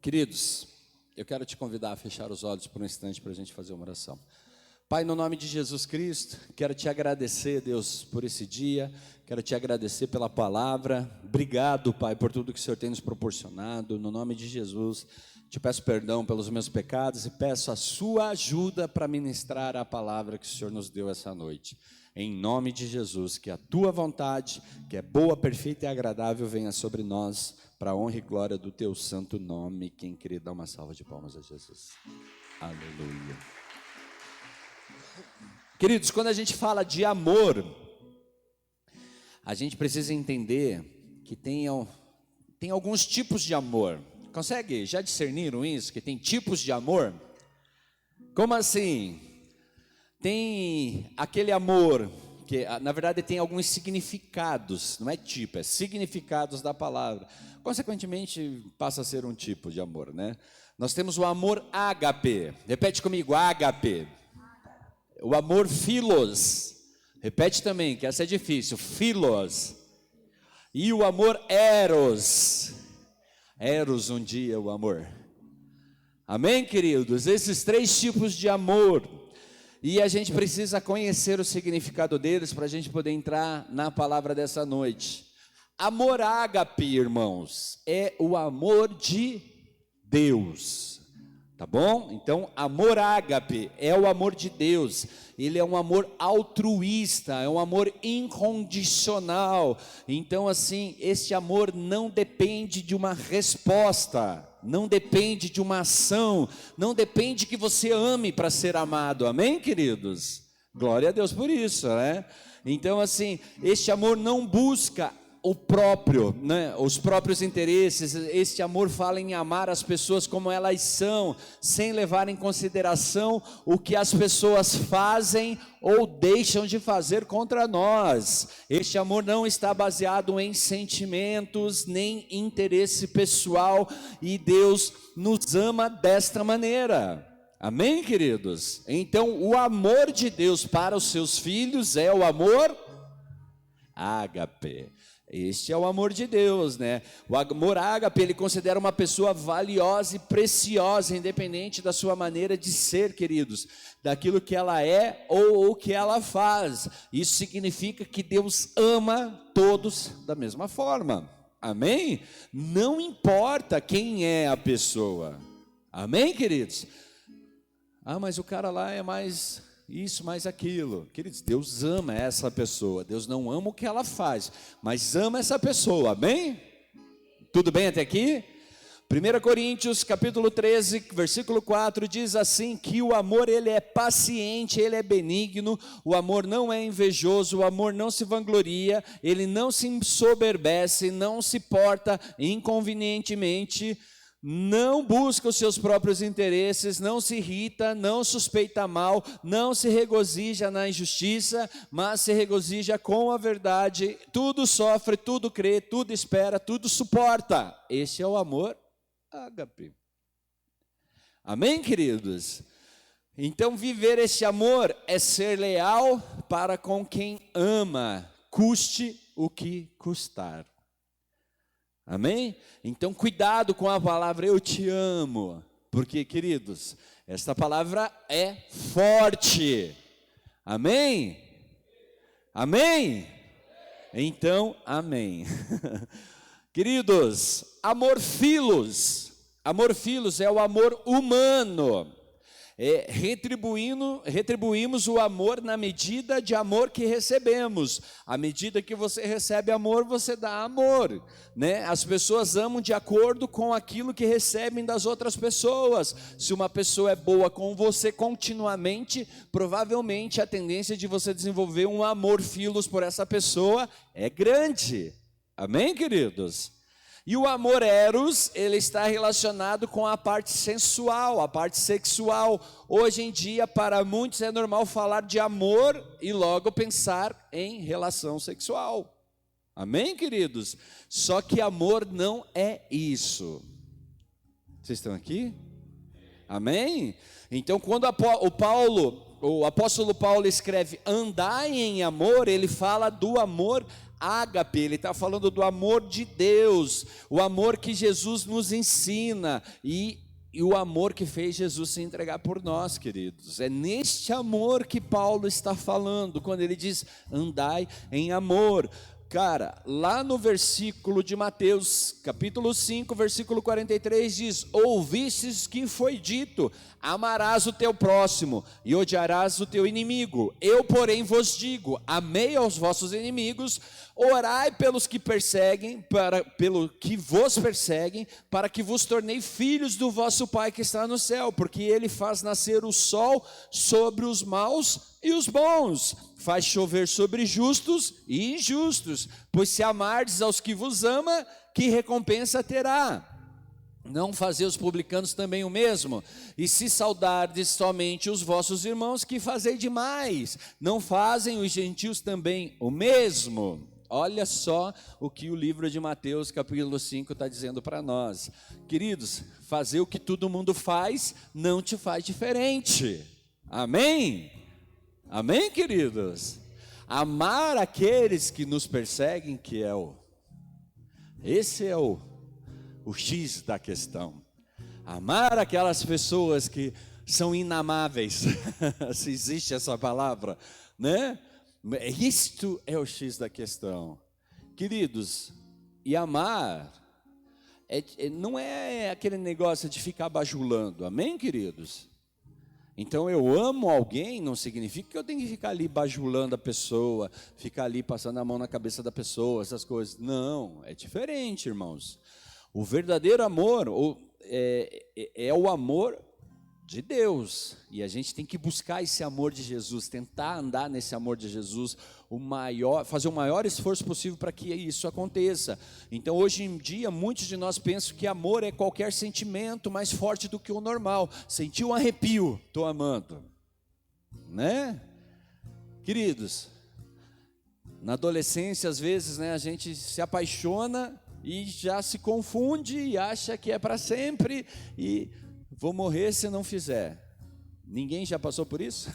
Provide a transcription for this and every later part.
Queridos, eu quero te convidar a fechar os olhos por um instante para a gente fazer uma oração. Pai, no nome de Jesus Cristo, quero te agradecer, Deus, por esse dia, quero te agradecer pela palavra. Obrigado, Pai, por tudo que o Senhor tem nos proporcionado. No nome de Jesus, te peço perdão pelos meus pecados e peço a sua ajuda para ministrar a palavra que o Senhor nos deu essa noite. Em nome de Jesus, que a tua vontade, que é boa, perfeita e agradável, venha sobre nós, para a honra e glória do teu santo nome. Quem crê, dá uma salva de palmas a Jesus. Aleluia. Queridos, quando a gente fala de amor, a gente precisa entender que tem alguns tipos de amor. Consegue? Já discerniram isso? Que tem tipos de amor? Como assim? Tem aquele amor que, na verdade, tem alguns significados, não é tipo, é significados da palavra. Consequentemente, passa a ser um tipo de amor, né? Nós temos o amor ágape. Repete comigo, ágape. O amor filos. Repete também, que essa é difícil. Filos. E o amor eros. Eros, um dia, o amor. Amém, queridos? Esses três tipos de amor. E a gente precisa conhecer o significado deles para a gente poder entrar na palavra dessa noite. Amor ágape, irmãos, é o amor de Deus, tá bom? Então, amor ágape é o amor de Deus. Ele é um amor altruísta, é um amor incondicional. Então, assim, este amor não depende de uma resposta, não depende de uma ação, não depende que você ame para ser amado. Amém, queridos? Glória a Deus por isso, né? Então, assim, este amor não busca o próprio, né, os próprios interesses. Este amor fala em amar as pessoas como elas são, sem levar em consideração o que as pessoas fazem ou deixam de fazer contra nós. Este amor não está baseado em sentimentos, nem interesse pessoal, e Deus nos ama desta maneira. Amém, queridos? Então, o amor de Deus para os seus filhos é o amor ágape. Este é o amor de Deus, né? O amor ágape, ele considera uma pessoa valiosa e preciosa, independente da sua maneira de ser, queridos, daquilo que ela é ou o que ela faz. Isso significa que Deus ama todos da mesma forma. Amém? Não importa quem é a pessoa. Amém, queridos? Ah, mas o cara lá é mais isso, mais aquilo. Queridos, Deus ama essa pessoa. Deus não ama o que ela faz, mas ama essa pessoa. Amém? Tudo bem até aqui? 1 Coríntios capítulo 13, versículo 4 diz assim, que o amor, ele é paciente, ele é benigno, o amor não é invejoso, o amor não se vangloria, ele não se ensoberbece, não se porta inconvenientemente, não busca os seus próprios interesses, não se irrita, não suspeita mal, não se regozija na injustiça, mas se regozija com a verdade. Tudo sofre, tudo crê, tudo espera, tudo suporta. Este é o amor ágape. Amém, queridos? Então, viver este amor é ser leal para com quem ama, custe o que custar. Amém? Então, cuidado com a palavra eu te amo, porque, queridos, esta palavra é forte. Amém? Amém? Então, amém. Queridos, amor filos é o amor humano. Retribuímos o amor na medida de amor que recebemos. À medida que você recebe amor, você dá amor, né? As pessoas amam de acordo com aquilo que recebem das outras pessoas. Se uma pessoa é boa com você continuamente, provavelmente a tendência de você desenvolver um amor filos por essa pessoa é grande. Amém, queridos? E o amor eros, ele está relacionado com a parte sensual, a parte sexual. Hoje em dia, para muitos é normal falar de amor e logo pensar em relação sexual. Amém, queridos? Só que amor não é isso. Vocês estão aqui? Amém? Então, quando o o apóstolo Paulo escreve andai em amor, ele fala do amor ágape, ele está falando do amor de Deus, o amor que Jesus nos ensina e o amor que fez Jesus se entregar por nós, queridos. É neste amor que Paulo está falando, quando ele diz andai em amor. Cara, lá no versículo de Mateus, capítulo 5, versículo 43 diz: ouvistes que foi dito, amarás o teu próximo e odiarás o teu inimigo. Eu, porém, vos digo, amei aos vossos inimigos, orai pelos que perseguem, pelo que vos perseguem, para que vos tornei filhos do vosso Pai que está no céu, porque Ele faz nascer o sol sobre os maus e os bons, faz chover sobre justos e injustos, pois se amardes aos que vos ama, que recompensa terá? Não fazei os publicanos também o mesmo? E se saudardes somente os vossos irmãos, que fazei demais? Não fazem os gentios também o mesmo? Olha só o que o livro de Mateus capítulo 5 está dizendo para nós. Queridos, fazer o que todo mundo faz não te faz diferente. Amém? Amém, queridos? Amar aqueles que nos perseguem, que é esse é o X da questão. Amar aquelas pessoas que são inamáveis, se existe essa palavra, né? Isto é o X da questão. Queridos, e amar não é aquele negócio de ficar bajulando, amém, queridos? Então eu amo alguém, não significa que eu tenho que ficar ali bajulando a pessoa, ficar ali passando a mão na cabeça da pessoa, essas coisas. Não, é diferente, irmãos. O verdadeiro amor é o amor de Deus, e a gente tem que buscar esse amor de Jesus, tentar andar nesse amor de Jesus, fazer o maior esforço possível para que isso aconteça. Então hoje em dia muitos de nós pensam que amor é qualquer sentimento mais forte do que o normal. Sentiu um arrepio, estou amando, né? Queridos, na adolescência às vezes, né, a gente se apaixona e já se confunde e acha que é para sempre e vou morrer se não fizer. Ninguém já passou por isso?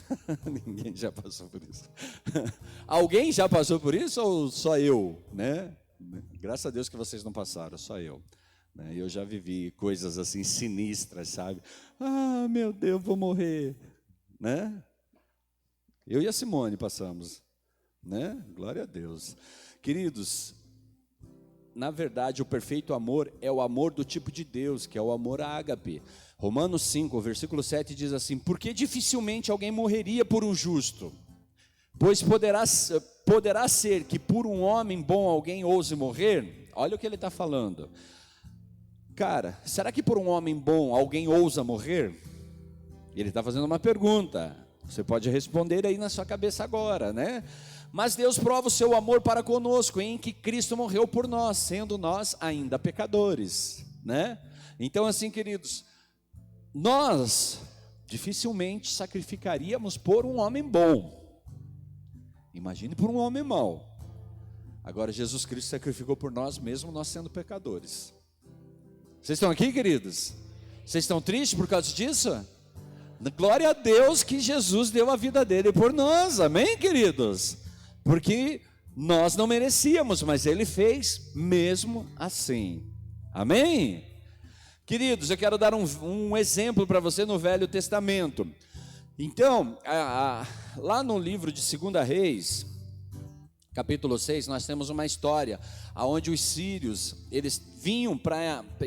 Ninguém já passou por isso. Alguém já passou por isso ou só eu, né? Graças a Deus que vocês não passaram, só eu. Eu já vivi coisas assim sinistras, sabe? Ah, meu Deus, vou morrer, né? Eu e a Simone passamos, né? Glória a Deus. Queridos, na verdade, o perfeito amor é o amor do tipo de Deus, que é o amor ágape. Romanos 5, versículo 7 diz assim: porque dificilmente alguém morreria por um justo, pois poderá ser que por um homem bom alguém ouse morrer. Olha o que ele está falando. Cara, será que por um homem bom alguém ousa morrer? Ele está fazendo uma pergunta, você pode responder aí na sua cabeça agora, né? Mas Deus prova o seu amor para conosco, em que Cristo morreu por nós, sendo nós ainda pecadores, né? Então assim, queridos, nós dificilmente sacrificaríamos por um homem bom. Imagine por um homem mau. Agora Jesus Cristo sacrificou por nós, mesmo nós sendo pecadores. Vocês estão aqui, queridos? Vocês estão tristes por causa disso? Glória a Deus que Jesus deu a vida dele por nós, amém, queridos? Porque nós não merecíamos, mas Ele fez mesmo assim, amém? Queridos, eu quero dar um exemplo para você no Velho Testamento. Então, lá no livro de 2 Reis, capítulo 6, nós temos uma história onde os sírios, eles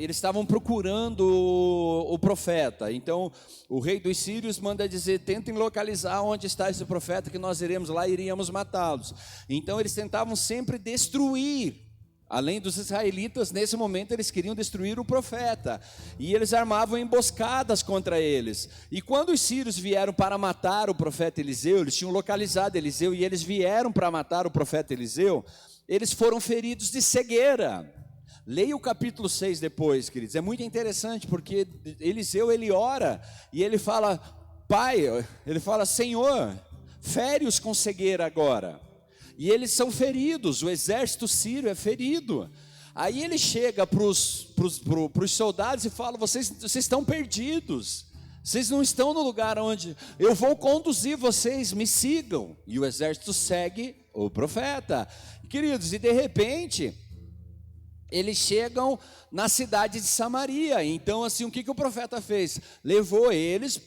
estavam procurando o profeta. Então o rei dos sírios manda dizer: tentem localizar onde está esse profeta, que nós iremos lá e iríamos matá-los. Então eles tentavam sempre destruir. Além dos israelitas, nesse momento eles queriam destruir o profeta, e eles armavam emboscadas contra eles. E quando os sírios vieram para matar o profeta Eliseu, eles tinham localizado Eliseu, e eles vieram para matar o profeta Eliseu, eles foram feridos de cegueira. Leia o capítulo 6 depois, queridos, é muito interessante, porque Eliseu, ele ora, e ele fala: Pai, ele fala: Senhor, fere-os com cegueira agora. E eles são feridos, o exército sírio é ferido. Aí ele chega para os soldados e fala: vocês estão perdidos, Vocês não estão no lugar onde eu vou conduzir vocês, me sigam. E o exército segue o profeta. Queridos, e de repente, eles chegam na cidade de Samaria. Então, assim, o que o profeta fez? Levou eles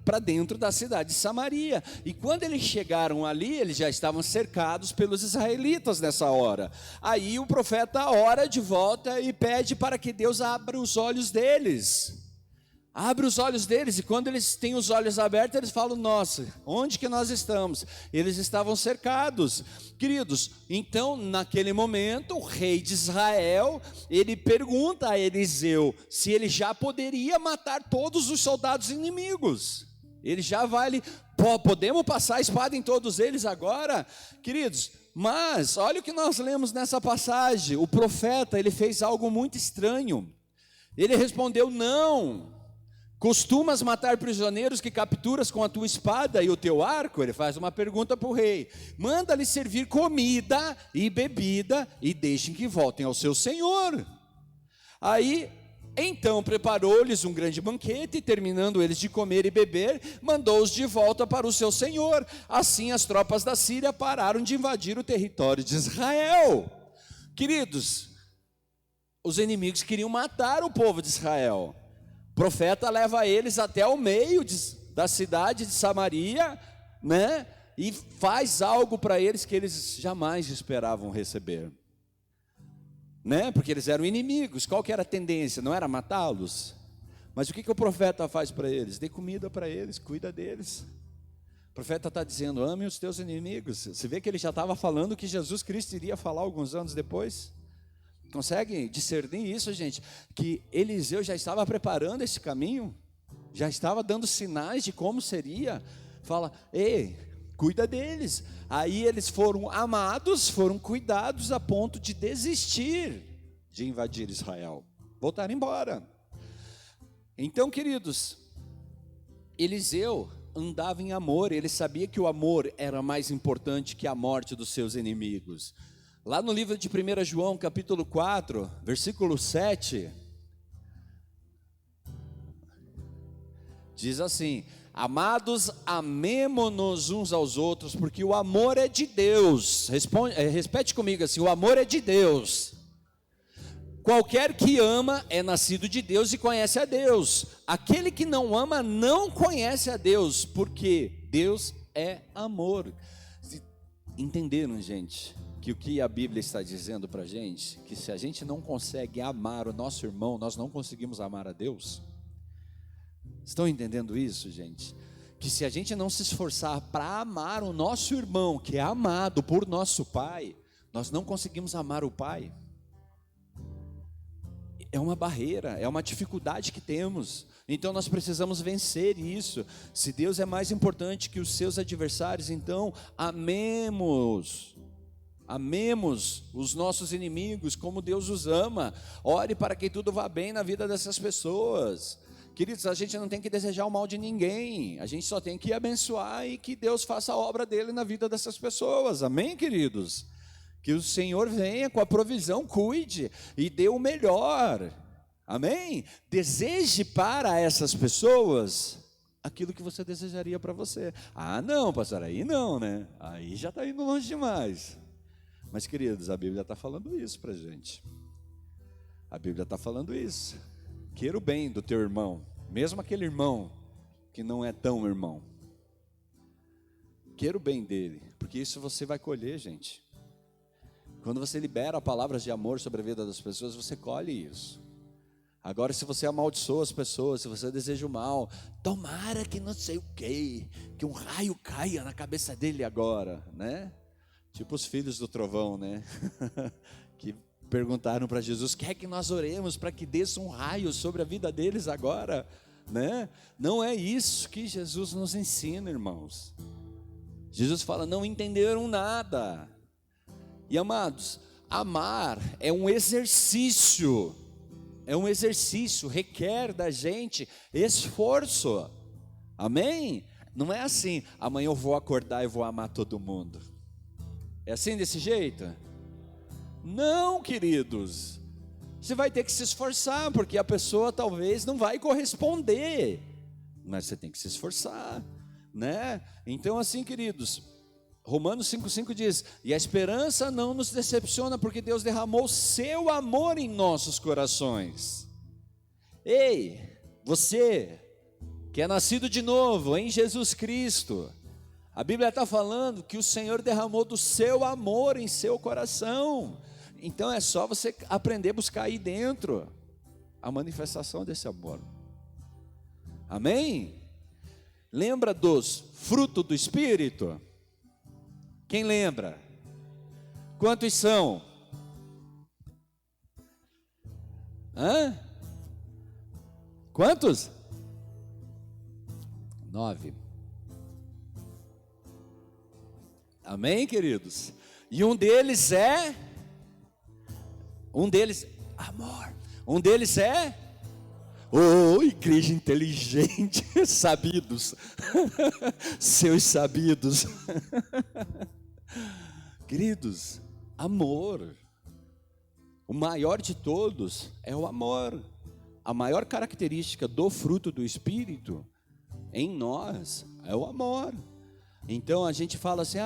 para dentro da cidade de Samaria. E quando eles chegaram ali, eles já estavam cercados pelos israelitas nessa hora. Aí o profeta ora de volta e pede para que Deus abra os olhos deles. Abre os olhos deles, e quando eles têm os olhos abertos, eles falam: nossa, onde que nós estamos? Eles estavam cercados. Queridos, então naquele momento, o rei de Israel, ele pergunta a Eliseu se ele já poderia matar todos os soldados inimigos. Ele já vai ali: podemos passar a espada em todos eles agora? Queridos, mas olha o que nós lemos nessa passagem. O profeta, ele fez algo muito estranho. Ele respondeu: não. Costumas matar prisioneiros que capturas com a tua espada e o teu arco? Ele faz uma pergunta para o rei. Manda-lhe servir comida e bebida e deixem que voltem ao seu senhor. Aí, então, preparou-lhes um grande banquete e, terminando eles de comer e beber, mandou-os de volta para o seu senhor. Assim, as tropas da Síria pararam de invadir o território de Israel. Queridos, os inimigos queriam matar o povo de Israel. O profeta leva eles até o meio da cidade de Samaria, né? E faz algo para eles que eles jamais esperavam receber, né? Porque eles eram inimigos. Qual que era a tendência? Não era matá-los? Mas o que o profeta faz para eles? Dê comida para eles, cuida deles. O profeta está dizendo: ame os teus inimigos. Você vê que ele já estava falando que Jesus Cristo iria falar alguns anos depois. Consegue discernir isso, gente? Que Eliseu já estava preparando esse caminho, já estava dando sinais de como seria. Fala: ei, cuida deles. Aí eles foram amados, foram cuidados a ponto de desistir de invadir Israel, voltaram embora. Então, queridos, Eliseu andava em amor, ele sabia que o amor era mais importante que a morte dos seus inimigos. Lá no livro de 1 João, capítulo 4, versículo 7, diz assim: amados, amemo-nos uns aos outros, porque o amor é de Deus. Repete comigo assim: o amor é de Deus. Qualquer que ama é nascido de Deus e conhece a Deus. Aquele que não ama não conhece a Deus, porque Deus é amor. Entenderam, gente? Que o que a Bíblia está dizendo para a gente, que se a gente não consegue amar o nosso irmão, nós não conseguimos amar a Deus. Estão entendendo isso, gente? Que se a gente não se esforçar para amar o nosso irmão, que é amado por nosso Pai, nós não conseguimos amar o Pai. É uma barreira, é uma dificuldade que temos. Então nós precisamos vencer isso. Se Deus é mais importante que os seus adversários, então amemos os nossos inimigos como Deus os ama. Ore para que tudo vá bem na vida dessas pessoas. Queridos, a gente não tem que desejar o mal de ninguém, a gente só tem que abençoar e que Deus faça a obra dele na vida dessas pessoas. Amém, queridos? Que o Senhor venha com a provisão, cuide e dê o melhor. Amém? Deseje para essas pessoas aquilo que você desejaria para você. Ah, não, pastor, aí não, né? Aí já está indo longe demais. Mas, queridos, a Bíblia está falando isso para a gente. A Bíblia está falando isso. Queira o bem do teu irmão, mesmo aquele irmão que não é tão irmão. Queira o bem dele, porque isso você vai colher, gente. Quando você libera palavras de amor sobre a vida das pessoas, você colhe isso. Agora, se você amaldiçoa as pessoas, se você deseja o mal, tomara que não sei o quê, que um raio caia na cabeça dele agora, né? Tipo os filhos do trovão, né? Que perguntaram para Jesus: quer que nós oremos para que desça um raio sobre a vida deles agora, né? Não é isso que Jesus nos ensina, irmãos. Jesus fala: não entenderam nada. E amados, amar é um exercício, requer da gente esforço. Amém? Não é assim: amanhã eu vou acordar e vou amar todo mundo. É assim, desse jeito? Não, queridos. Você vai ter que se esforçar, porque a pessoa talvez não vai corresponder mas você tem que se esforçar, né? Então assim, queridos, Romanos 5,5 diz: e a esperança não nos decepciona, porque Deus derramou seu amor em nossos corações. Ei, você que é nascido de novo em Jesus Cristo, a Bíblia está falando que o Senhor derramou do seu amor em seu coração. Então é só você aprender a buscar aí dentro a manifestação desse amor. Amém? Lembra dos frutos do Espírito? Quem lembra? Quantos são? Hã? Quantos? 9. Amém, queridos? E um deles é amor. Um deles é igreja inteligente, sabidos. Seus sabidos. Queridos, amor. O maior de todos é o amor. A maior característica do fruto do Espírito em nós é o amor. Então a gente fala assim: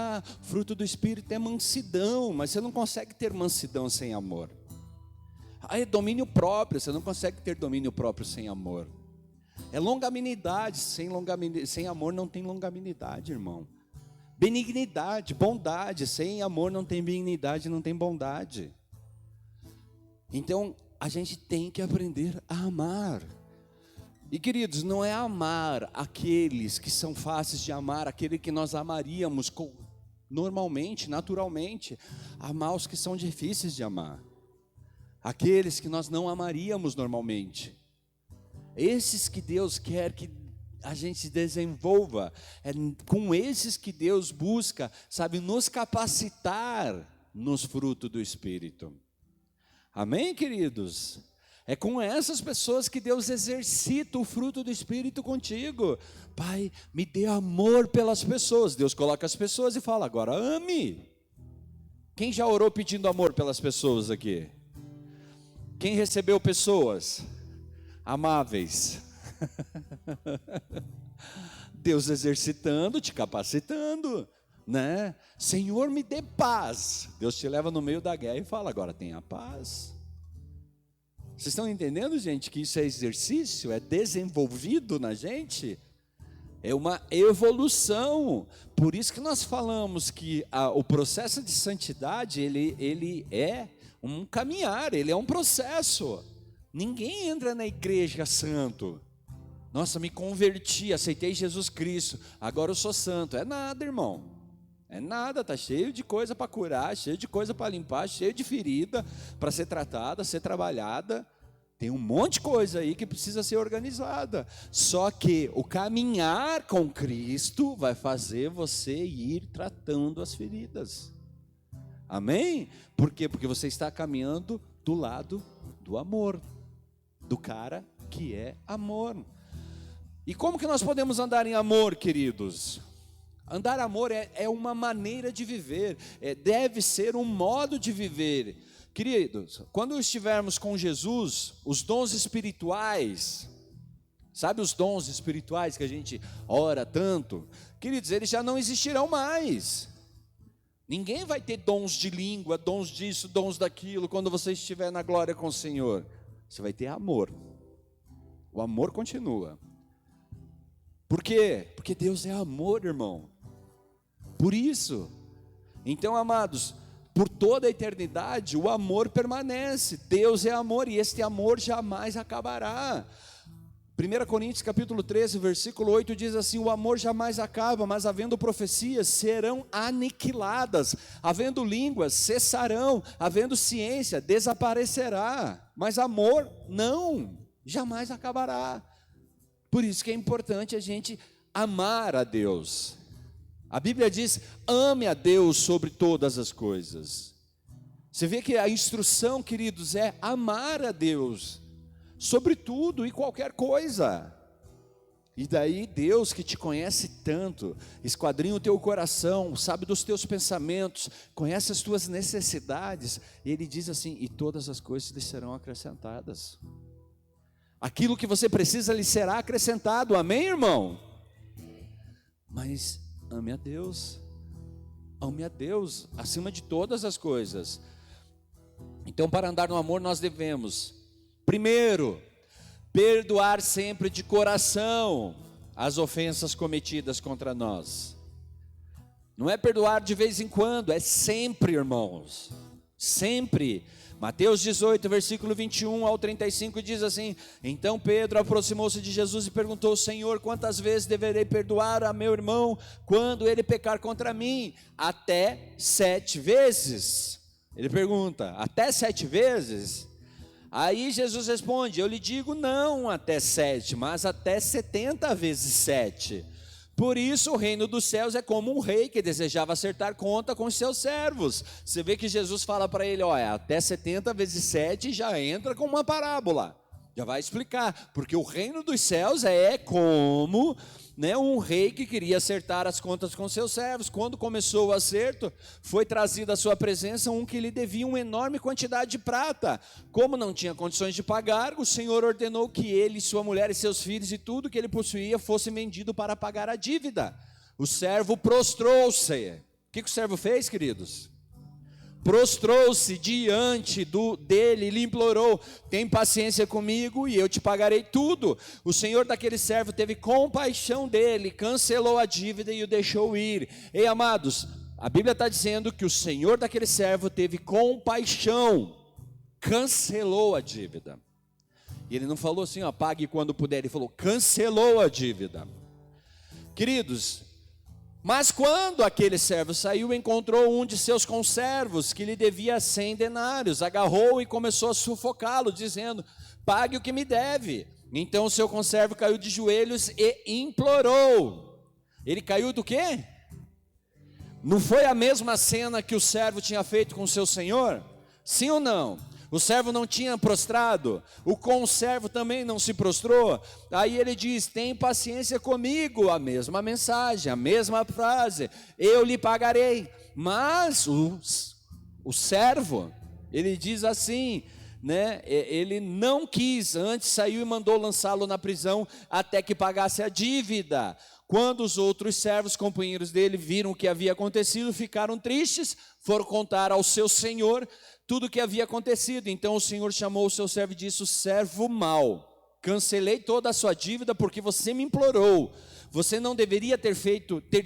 fruto do Espírito é mansidão, mas você não consegue ter mansidão sem amor. É domínio próprio, você não consegue ter domínio próprio sem amor. É longanimidade, sem amor não tem longanimidade, irmão. Benignidade, bondade, sem amor não tem benignidade, não tem bondade. Então a gente tem que aprender a amar. E queridos, não é amar aqueles que são fáceis de amar, aquele que nós amaríamos normalmente, naturalmente. Amar os que são difíceis de amar, aqueles que nós não amaríamos normalmente. Esses que Deus quer que a gente desenvolva, é com esses que Deus busca, sabe, nos capacitar nos frutos do Espírito. Amém, queridos? É com essas pessoas que Deus exercita o fruto do Espírito contigo. Pai, me dê amor pelas pessoas. Deus coloca as pessoas e fala: agora ame. Quem já orou pedindo amor pelas pessoas aqui? Quem recebeu pessoas amáveis? Deus exercitando, te capacitando, né? Senhor, me dê paz. Deus te leva no meio da guerra e fala: agora tenha paz. Vocês estão entendendo, gente, que isso é exercício, é desenvolvido na gente? É uma evolução. Por isso que nós falamos que o processo de santidade, ele é um caminhar, ele é um processo. Ninguém entra na igreja santo. Nossa, me converti, aceitei Jesus Cristo, agora eu sou santo. É nada, irmão. É nada, tá cheio de coisa para curar, cheio de coisa para limpar, cheio de ferida para ser tratada, ser trabalhada. Tem um monte de coisa aí que precisa ser organizada. Só que o caminhar com Cristo vai fazer você ir tratando as feridas. Amém? Por quê? Porque você está caminhando do lado do amor, do cara que é amor. E como que nós podemos andar em amor, queridos? Andar em amor é uma maneira de viver, deve ser um modo de viver. Queridos, quando estivermos com Jesus, os dons espirituais, sabe os dons espirituais que a gente ora tanto? Queridos, eles já não existirão mais. Ninguém vai ter dons de língua, dons disso, dons daquilo, quando você estiver na glória com o Senhor. Você vai ter amor. O amor continua. Por quê? Porque Deus é amor, irmão. Por isso. Então, amados, por toda a eternidade, o amor permanece. Deus é amor e este amor jamais acabará. 1 Coríntios capítulo 13, versículo 8 diz assim: o amor jamais acaba, mas havendo profecias, serão aniquiladas, havendo línguas, cessarão, havendo ciência, desaparecerá, mas amor não, jamais acabará. Por isso que é importante a gente amar a Deus. A Bíblia diz: ame a Deus sobre todas as coisas. Você vê que a instrução, queridos, é amar a Deus sobre tudo e qualquer coisa. E daí Deus, que te conhece tanto, esquadrinha o teu coração, sabe dos teus pensamentos, conhece as tuas necessidades, e Ele diz assim: e todas as coisas lhe serão acrescentadas. Aquilo que você precisa lhe será acrescentado. Amém, irmão? Mas ame a Deus. Ame a Deus acima de todas as coisas. Então, para andar no amor, nós devemos, primeiro, perdoar sempre de coração as ofensas cometidas contra nós. Não é perdoar de vez em quando, é sempre, irmãos. Sempre. Mateus 18, versículo 21 ao 35 diz assim: Então Pedro aproximou-se de Jesus e perguntou: Senhor, quantas vezes deverei perdoar a meu irmão quando ele pecar contra mim? Até 7 vezes. Ele pergunta: até 7 vezes? Aí Jesus responde: eu lhe digo não até 7, mas até 70 vezes 7. Por isso o reino dos céus é como um rei que desejava acertar conta com os seus servos. Você vê que Jesus fala para ele: olha, até 70 vezes 7 já entra com uma parábola. Já vai explicar, porque o reino dos céus é como, um rei que queria acertar as contas com seus servos. Quando começou o acerto, foi trazido à sua presença um que lhe devia uma enorme quantidade de prata. Como não tinha condições de pagar, o Senhor ordenou que ele, sua mulher e seus filhos e tudo que ele possuía fosse vendido para pagar a dívida. O servo prostrou-se. O que o servo fez, queridos? Prostrou-se diante dele e lhe implorou: tem paciência comigo e eu te pagarei tudo. O senhor daquele servo teve compaixão dele, cancelou a dívida e o deixou ir. Ei, amados, a Bíblia está dizendo que o senhor daquele servo teve compaixão, cancelou a dívida. E ele não falou assim, pague quando puder, ele falou, cancelou a dívida. Queridos, mas quando aquele servo saiu, encontrou um de seus conservos que lhe devia 100 denários, agarrou e começou a sufocá-lo, dizendo: pague o que me deve. Então o seu conservo caiu de joelhos e implorou. Ele caiu do quê? Não foi a mesma cena que o servo tinha feito com o seu senhor? Sim ou não? O servo não tinha prostrado, o conservo também não se prostrou. Aí ele diz: tem paciência comigo, a mesma mensagem, a mesma frase, eu lhe pagarei. Mas o servo, ele diz assim, ele não quis, antes saiu e mandou lançá-lo na prisão até que pagasse a dívida. Quando os outros servos, companheiros dele, viram o que havia acontecido, ficaram tristes, foram contar ao seu senhor tudo o que havia acontecido. Então o senhor chamou o seu servo e disse: servo mau, cancelei toda a sua dívida porque você me implorou. Você não deveria ter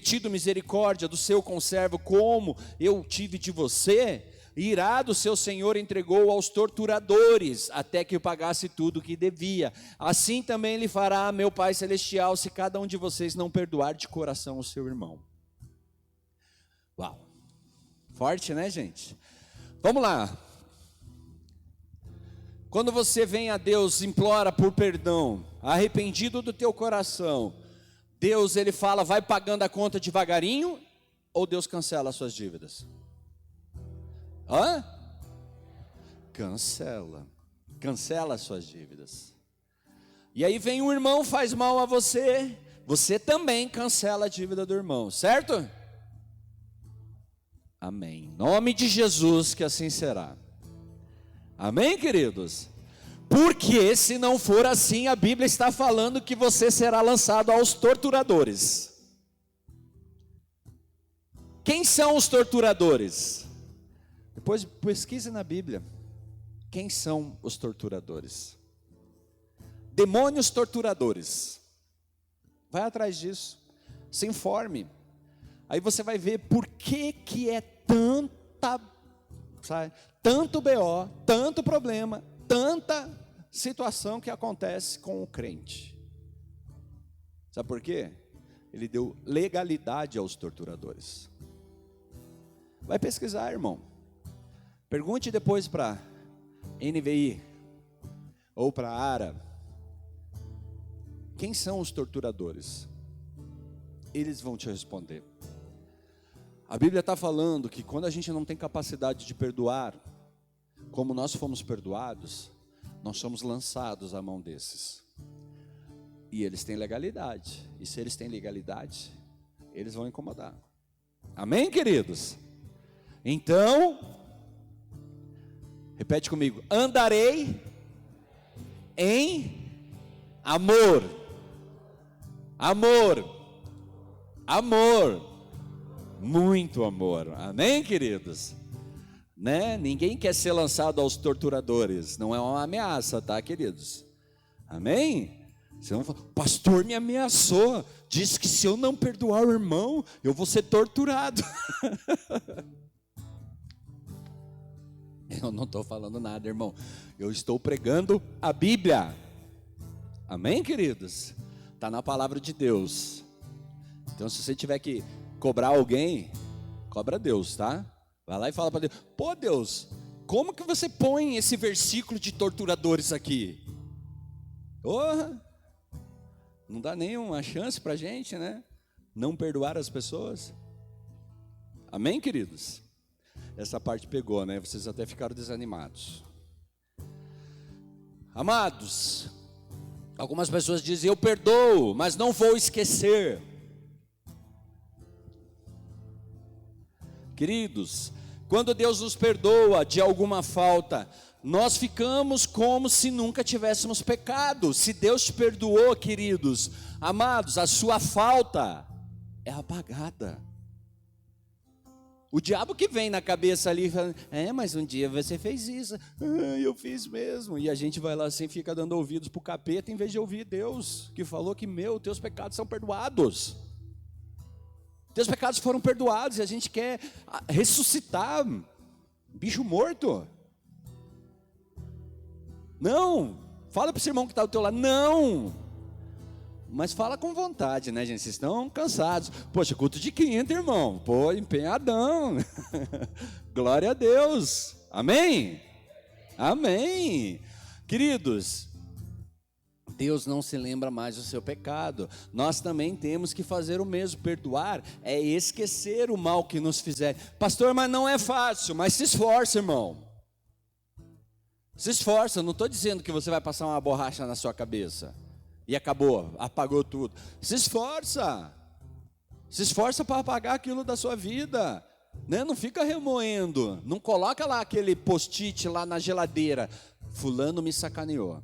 tido misericórdia do seu conservo como eu tive de você? Irado, seu senhor entregou aos torturadores até que pagasse tudo o que devia. Assim também lhe fará meu Pai Celestial, se cada um de vocês não perdoar de coração o seu irmão. Uau, forte, né, gente? Vamos lá. Quando você vem a Deus, implora por perdão, arrependido do teu coração, Deus, ele fala, vai pagando a conta devagarinho, ou Deus cancela as suas dívidas? Cancela as suas dívidas. E aí vem um irmão, faz mal a você, você também cancela a dívida do irmão, certo? Amém. Em nome de Jesus que assim será. Amém, queridos? Porque se não for assim, a Bíblia está falando que você será lançado aos torturadores. Quem são os torturadores? Depois pesquise na Bíblia. Quem são os torturadores? Demônios torturadores. Vai atrás disso. Se informe. Aí você vai ver por que é tanto BO, tanto problema, tanta situação que acontece com o crente. Sabe por quê? Ele deu legalidade aos torturadores. Vai pesquisar, irmão. Pergunte depois para NVI ou para ARA. Quem são os torturadores? Eles vão te responder. A Bíblia está falando que quando a gente não tem capacidade de perdoar, como nós fomos perdoados, nós somos lançados à mão desses. E eles têm legalidade. E se eles têm legalidade, eles vão incomodar. Amém, queridos? Então, repete comigo: andarei em Amor. Amor. Amor. Muito amor. Amém, queridos? Né? Ninguém quer ser lançado aos torturadores. Não é uma ameaça, tá, queridos? Amém? Você não fala, pastor me ameaçou. Disse que se eu não perdoar o irmão, eu vou ser torturado. Eu não estou falando nada, irmão. Eu estou pregando a Bíblia. Amém, queridos? Está na palavra de Deus. Então, se você tiver que cobrar alguém, cobra Deus, tá? Vai lá e fala para Deus: pô, Deus, como que você põe esse versículo de torturadores aqui? Não dá nenhuma chance para a gente, né? Não perdoar as pessoas. Amém, queridos? Essa parte pegou, né? Vocês até ficaram desanimados. Amados, algumas pessoas dizem: eu perdoo, mas não vou esquecer. Queridos, quando Deus nos perdoa de alguma falta, nós ficamos como se nunca tivéssemos pecado. Se Deus te perdoou, queridos, amados, a sua falta é apagada. O diabo que vem na cabeça ali, falando: mas um dia você fez isso. Eu fiz mesmo. E a gente vai lá assim, fica dando ouvidos para o capeta, em vez de ouvir Deus, que falou que, teus pecados são perdoados. Teus pecados foram perdoados, e a gente quer ressuscitar bicho morto. Não, fala para o seu irmão que está ao teu lado: não. Mas fala com vontade, né, gente? Vocês estão cansados. Poxa, culto de quinta, irmão. Pô, empenhadão. Glória a Deus. Amém? Amém. Queridos, Deus não se lembra mais do seu pecado. Nós também temos que fazer o mesmo. Perdoar é esquecer o mal que nos fizer. Pastor, mas não é fácil. Mas se esforça, irmão. Se esforça. Eu não estou dizendo que você vai passar uma borracha na sua cabeça e acabou, apagou tudo. Se esforça. Se esforça para apagar aquilo da sua vida, né? Não fica remoendo. Não coloca lá aquele post-it lá na geladeira: fulano me sacaneou.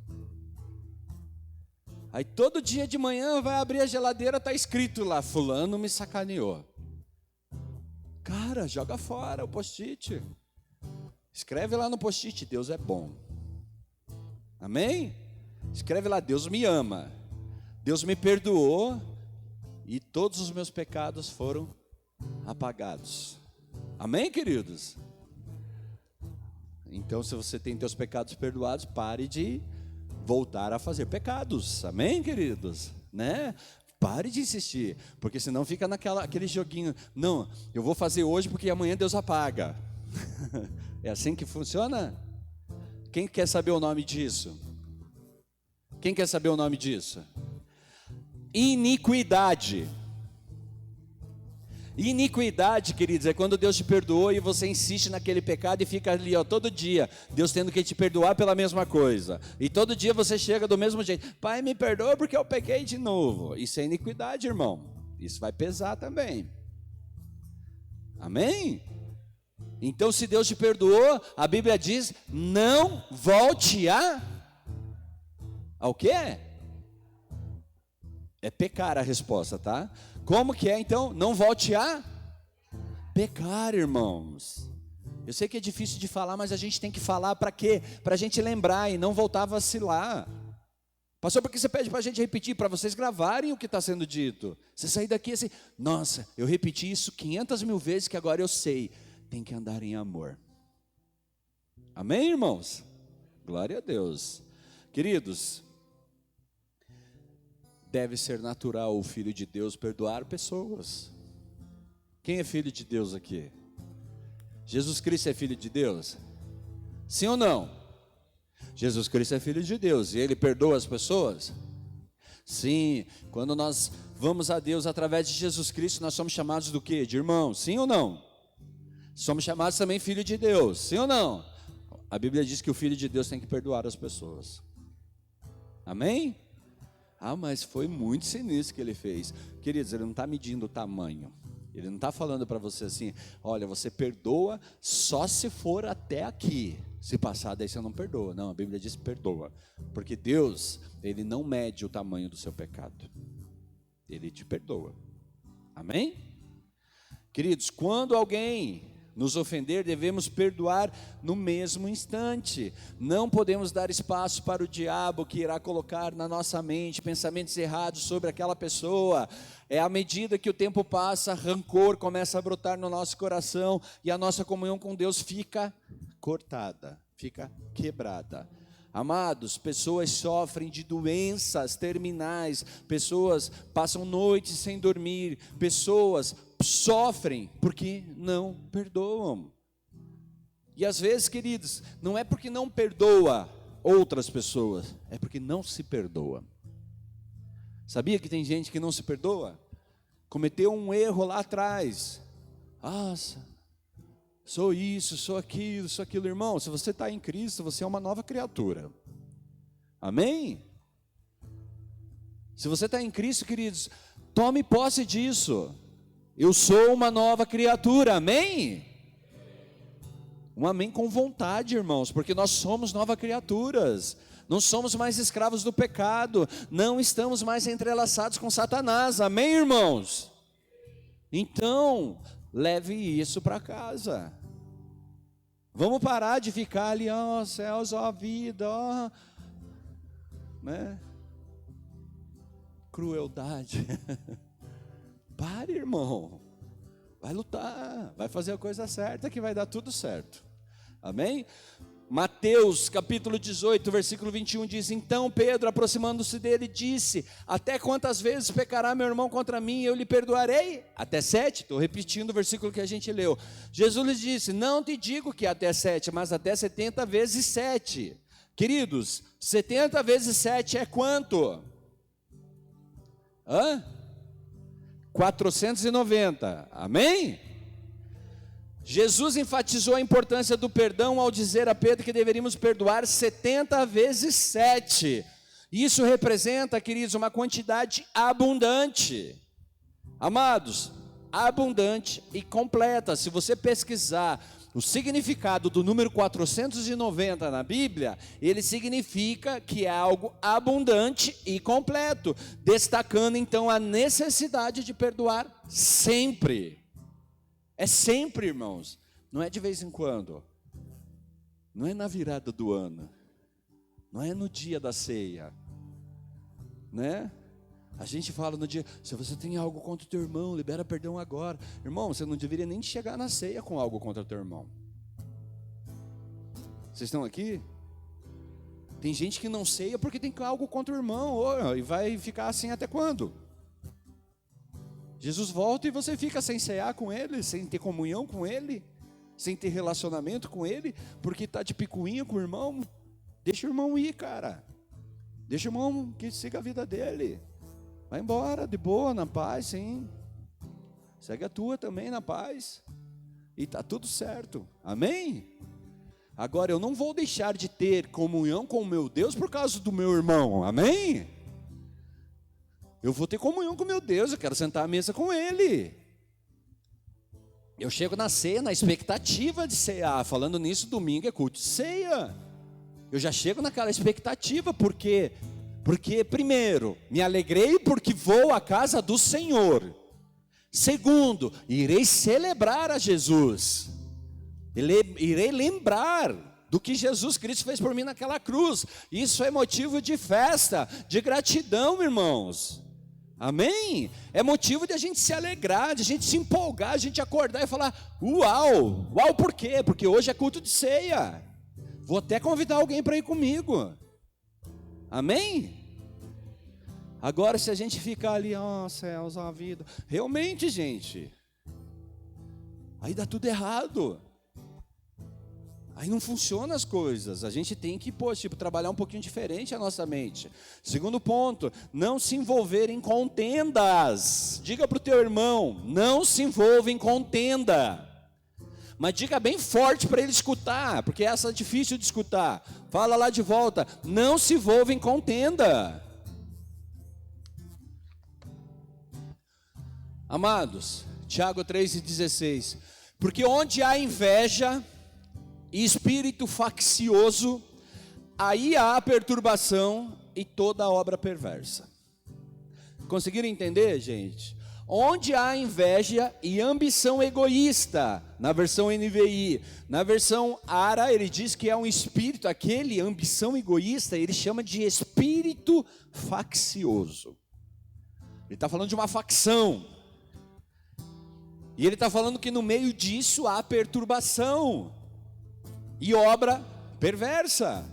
Aí todo dia de manhã vai abrir a geladeira, está escrito lá: fulano me sacaneou. Cara, joga fora o post-it. Escreve lá no post-it: Deus é bom. Amém? Escreve lá: Deus me ama, Deus me perdoou e todos os meus pecados foram apagados. Amém, queridos? Então, se você tem teus pecados perdoados, pare de voltar a fazer pecados. Amém, queridos? Né? Pare de insistir, porque senão fica aquele joguinho: não, eu vou fazer hoje porque amanhã Deus apaga. É assim que funciona? Quem quer saber o nome disso? Quem quer saber o nome disso? Iniquidade. Iniquidade, queridos, é quando Deus te perdoou e você insiste naquele pecado e fica ali, todo dia, Deus tendo que te perdoar pela mesma coisa. E todo dia você chega do mesmo jeito: Pai, me perdoa porque eu pequei de novo. Isso é iniquidade, irmão. Isso vai pesar também. Amém? Então, se Deus te perdoou, a Bíblia diz: não volte ao quê? É pecar a resposta, tá? Como que é então? Não volte a pecar, irmãos. Eu sei que é difícil de falar, mas a gente tem que falar para quê? Para a gente lembrar e não voltar a vacilar. Pastor, por que você pede para a gente repetir? Para vocês gravarem o que está sendo dito. Você sair daqui assim: nossa, eu repeti isso 500 mil vezes que agora eu sei. Tem que andar em amor. Amém, irmãos? Glória a Deus. Queridos, deve ser natural o Filho de Deus perdoar pessoas. Quem é filho de Deus aqui? Jesus Cristo é filho de Deus? Sim ou não? Jesus Cristo é filho de Deus e Ele perdoa as pessoas? Sim. Quando nós vamos a Deus através de Jesus Cristo, nós somos chamados do quê? De irmão, sim ou não? Somos chamados também filho de Deus, sim ou não? A Bíblia diz que o Filho de Deus tem que perdoar as pessoas. Amém? Mas foi muito sinistro que ele fez. Queridos, ele não está medindo o tamanho. Ele não está falando para você assim: olha, você perdoa só se for até aqui. Se passar, daí você não perdoa. Não, a Bíblia diz perdoa. Porque Deus, Ele não mede o tamanho do seu pecado. Ele te perdoa. Amém? Queridos, quando alguém nos ofender, devemos perdoar no mesmo instante. Não podemos dar espaço para o diabo, que irá colocar na nossa mente pensamentos errados sobre aquela pessoa. À medida que o tempo passa, rancor começa a brotar no nosso coração e a nossa comunhão com Deus fica cortada, fica quebrada. Amados, pessoas sofrem de doenças terminais, pessoas passam noites sem dormir, pessoas sofrem porque não perdoam. E às vezes, queridos, não é porque não perdoa outras pessoas, é porque não se perdoa. Sabia que tem gente que não se perdoa? Cometeu um erro lá atrás. Nossa, sou isso, sou aquilo. Irmão, se você está em Cristo, você é uma nova criatura. Amém? Se você está em Cristo, queridos, tome posse disso. Eu sou uma nova criatura, amém? Um amém com vontade, irmãos, porque nós somos novas criaturas. Não somos mais escravos do pecado, não estamos mais entrelaçados com Satanás, amém, irmãos? Então, leve isso para casa. Vamos parar de ficar ali, ó céus, ó vida, ó, né? Crueldade. Pare, irmão. Vai lutar, vai fazer a coisa certa que vai dar tudo certo. Amém? Mateus capítulo 18, versículo 21 diz: então Pedro, aproximando-se dele, disse: até quantas vezes pecará meu irmão contra mim e eu lhe perdoarei? Até 7, estou repetindo o versículo que a gente leu. Jesus lhe disse: não te digo que até 7, mas até 70 vezes 7. Queridos, 70 vezes 7 é quanto? 490, amém? Jesus enfatizou a importância do perdão ao dizer a Pedro que deveríamos perdoar 70 vezes 7. Isso representa, queridos, uma quantidade abundante. Amados, abundante e completa. Se você pesquisar o significado do número 490 na Bíblia, ele significa que é algo abundante e completo, destacando então a necessidade de perdoar sempre. É sempre, irmãos, não é de vez em quando, não é na virada do ano, não é no dia da ceia, né? A gente fala no dia, se você tem algo contra o teu irmão, libera perdão agora. Irmão, você não deveria nem chegar na ceia com algo contra o teu irmão. Vocês estão aqui? Tem gente que não ceia porque tem algo contra o irmão, e vai ficar assim até quando? Jesus volta e você fica sem cear com ele, sem ter comunhão com ele, sem ter relacionamento com ele, porque está de picuinha com o irmão. Deixa o irmão ir, cara. Deixa o irmão que siga a vida dele. Vai embora, de boa, na paz, sim. Segue a tua também na paz. E está tudo certo, amém? Agora, eu não vou deixar de ter comunhão com o meu Deus por causa do meu irmão, amém? Eu vou ter comunhão com o meu Deus, eu quero sentar à mesa com Ele. Eu chego na ceia na expectativa de cear. Falando nisso, domingo é culto de ceia. Eu já chego naquela expectativa, porque primeiro, me alegrei porque vou à casa do Senhor. Segundo, irei celebrar a Jesus. Irei lembrar do que Jesus Cristo fez por mim naquela cruz. Isso é motivo de festa, de gratidão, irmãos. Amém? É motivo de a gente se alegrar, de a gente se empolgar, de a gente acordar e falar: uau, uau, por quê? Porque hoje é culto de ceia. Vou até convidar alguém para ir comigo. Amém? Agora, se a gente ficar ali, ó céus, ó vida, realmente, gente, aí dá tudo errado. Aí não funcionam as coisas. A gente tem que, trabalhar um pouquinho diferente a nossa mente. Segundo ponto, não se envolver em contendas. Diga para o teu irmão, não se envolva em contenda. Mas diga bem forte para ele escutar, porque essa é difícil de escutar. Fala lá de volta, não se envolva em contenda. Amados, Tiago 3,16. Porque onde há inveja, e espírito faccioso, aí há perturbação e toda obra perversa. Conseguiram entender, gente? Onde há inveja e ambição egoísta, na versão NVI, na versão ARA, ele diz que é um espírito, aquele ambição egoísta, ele chama de espírito faccioso. Ele está falando de uma facção. E ele está falando que no meio disso há perturbação e obra perversa.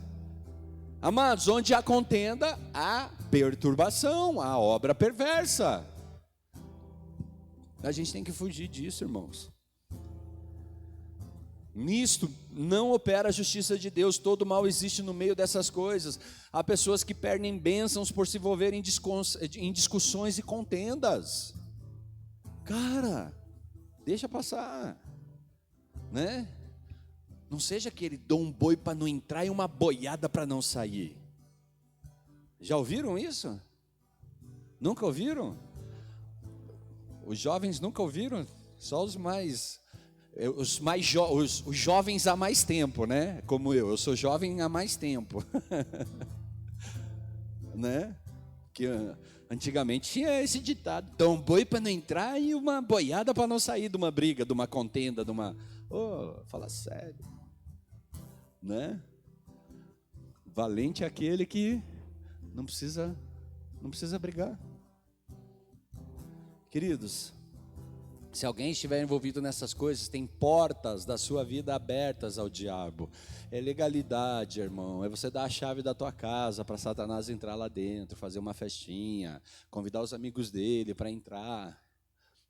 Amados, onde há contenda, há perturbação, há obra perversa. A gente tem que fugir disso, irmãos. Nisto não opera a justiça de Deus, todo mal existe no meio dessas coisas. Há pessoas que perdem bênçãos por se envolverem em discussões e contendas. Cara, deixa passar, né? Não seja aquele dou um boi para não entrar e uma boiada para não sair. Já ouviram isso? Nunca ouviram? Os jovens nunca ouviram? Só os jovens há mais tempo, né? Como eu sou jovem há mais tempo. Né? Que antigamente tinha esse ditado: dá um boi para não entrar e uma boiada para não sair de uma briga, de uma contenda, de uma... fala sério. Né? Valente é aquele que não precisa brigar. Queridos, se alguém estiver envolvido nessas coisas, tem portas da sua vida abertas ao diabo. É legalidade, irmão. É você dar a chave da tua casa para Satanás entrar lá dentro, fazer uma festinha, convidar os amigos dele para entrar.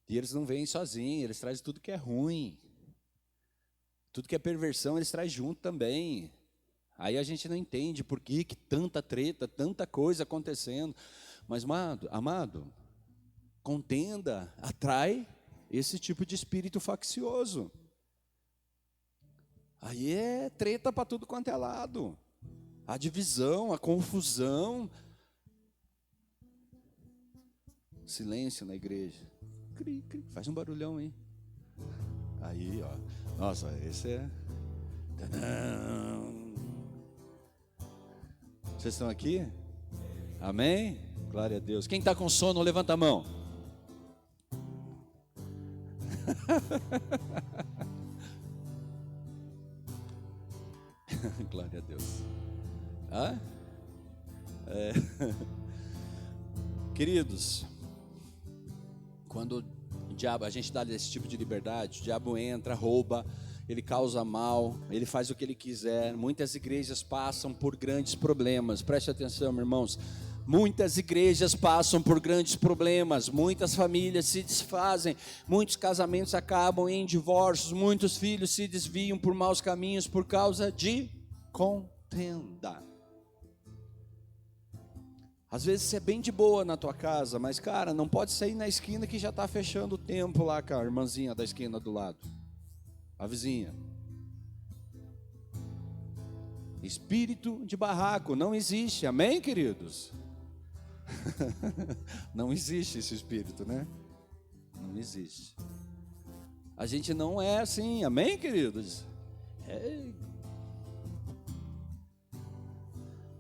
E eles não vêm sozinhos, eles trazem tudo que é ruim. Tudo que é perversão, eles trazem junto também. Aí a gente não entende por que tanta treta, tanta coisa acontecendo. Mas, amado, contenda atrai esse tipo de espírito faccioso. Aí é treta para tudo quanto é lado. A divisão, a confusão. Silêncio na igreja. Cri, cri. Faz um barulhão aí. Aí, ó. Nossa, esse é... Vocês estão aqui? Amém? Glória a Deus. Quem está com sono, levanta a mão. Glória a Deus. Queridos, quando o diabo, a gente dá esse tipo de liberdade, o diabo entra, rouba, ele causa mal, ele faz o que ele quiser. Muitas igrejas passam por grandes problemas. Preste atenção, irmãos. Muitas igrejas passam por grandes problemas, muitas famílias se desfazem, muitos casamentos acabam em divórcios, muitos filhos se desviam por maus caminhos por causa de contenda. Às vezes você é bem de boa na tua casa, mas cara, não pode sair na esquina que já está fechando o tempo lá com a irmãzinha da esquina do lado, a vizinha. Espírito de barraco não existe, amém, queridos? Não existe esse espírito, né? Não existe. A gente não é assim, amém, queridos?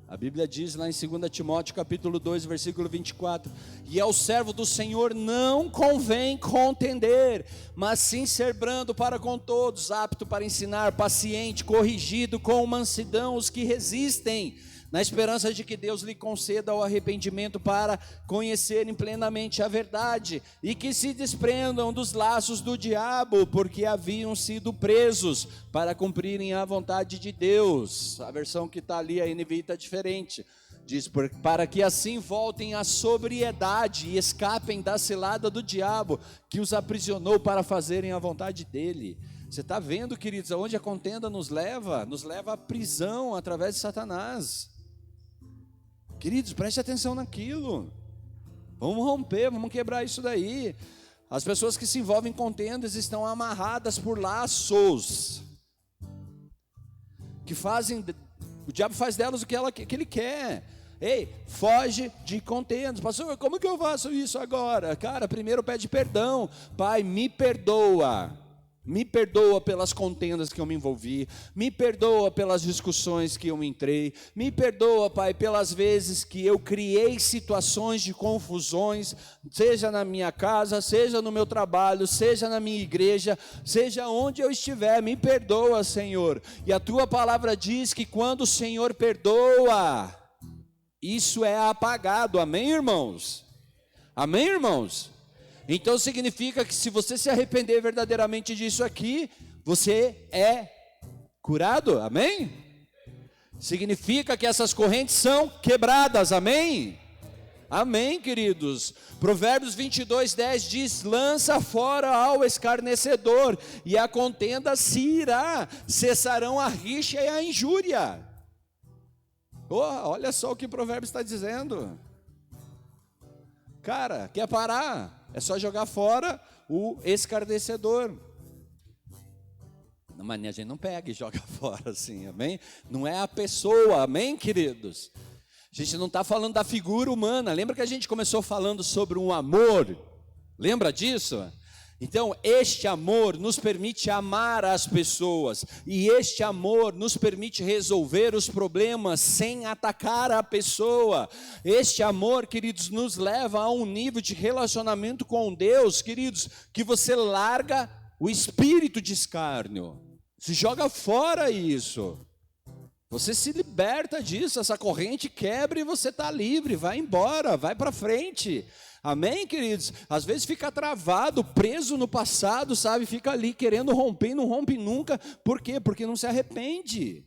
A Bíblia diz lá em 2 Timóteo capítulo 2, versículo 24: e ao servo do Senhor não convém contender, mas sim ser brando para com todos, apto para ensinar, paciente, corrigido com mansidão os que resistem, na esperança de que Deus lhe conceda o arrependimento para conhecerem plenamente a verdade, e que se desprendam dos laços do diabo, porque haviam sido presos para cumprirem a vontade de Deus. A versão que está ali, a NVI está diferente, diz: para que assim voltem à sobriedade e escapem da cilada do diabo, que os aprisionou para fazerem a vontade dele. Você está vendo, queridos, aonde a contenda nos leva? Nos leva à prisão através de Satanás. Queridos, preste atenção naquilo. Vamos romper, vamos quebrar isso daí. As pessoas que se envolvem em contendas estão amarradas por laços que fazem, o diabo faz delas o que ele quer. Ei, foge de contendas. Pastor, como que eu faço isso agora? Cara, primeiro pede perdão. Pai, me perdoa. Me perdoa pelas contendas que eu me envolvi, me perdoa pelas discussões que eu entrei, me perdoa, Pai, pelas vezes que eu criei situações de confusões, seja na minha casa, seja no meu trabalho, seja na minha igreja, seja onde eu estiver, me perdoa, Senhor. E a tua palavra diz que quando o Senhor perdoa, isso é apagado, amém, irmãos? Amém, irmãos? Então significa que se você se arrepender verdadeiramente disso aqui, você é curado, amém? Significa que essas correntes são quebradas, amém? Amém, queridos. Provérbios 22:10 diz: lança fora ao escarnecedor, e a contenda se irá, cessarão a rixa e a injúria. Oh, olha só o que o Provérbios está dizendo. Cara, quer parar? É só jogar fora o escarnecedor. Mas a gente não pega e joga fora assim, amém? Não é a pessoa, amém, queridos? A gente não está falando da figura humana. Lembra que a gente começou falando sobre um amor? Lembra disso? Então, este amor nos permite amar as pessoas, e este amor nos permite resolver os problemas sem atacar a pessoa. Este amor, queridos, nos leva a um nível de relacionamento com Deus, queridos, que você larga o espírito de escárnio, se joga fora isso, você se liberta disso, essa corrente quebra e você está livre, vai embora, vai para frente. Amém, queridos? Às vezes fica travado, preso no passado, sabe? Fica ali querendo romper e não rompe nunca. Por quê? Porque não se arrepende.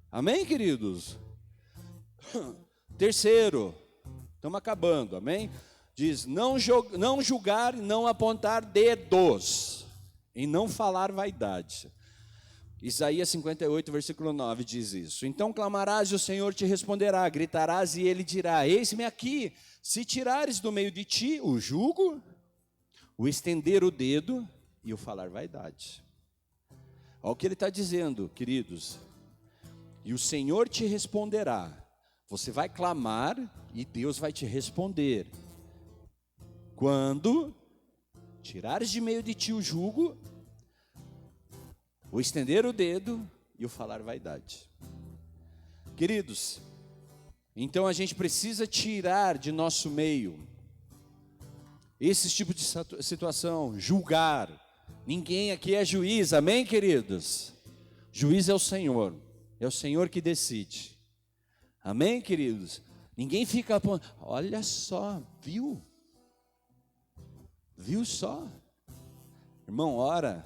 Amém, queridos? Terceiro, estamos acabando, amém? Diz, não julgar e não apontar dedos, e não falar vaidade. Isaías 58, versículo 9 diz isso. Então clamarás e o Senhor te responderá, gritarás e ele dirá, eis-me aqui. Se tirares do meio de ti o jugo, o estender o dedo e o falar vaidade. Olha o que ele está dizendo, queridos. E o Senhor te responderá. Você vai clamar e Deus vai te responder. Quando tirares de meio de ti o jugo, o estender o dedo e o falar vaidade. Queridos, então a gente precisa tirar de nosso meio esse tipo de situação, julgar. Ninguém aqui é juiz, amém, queridos? Juiz é o Senhor que decide. Amém, queridos? Ninguém fica apontando, olha só, viu só? Irmão, ora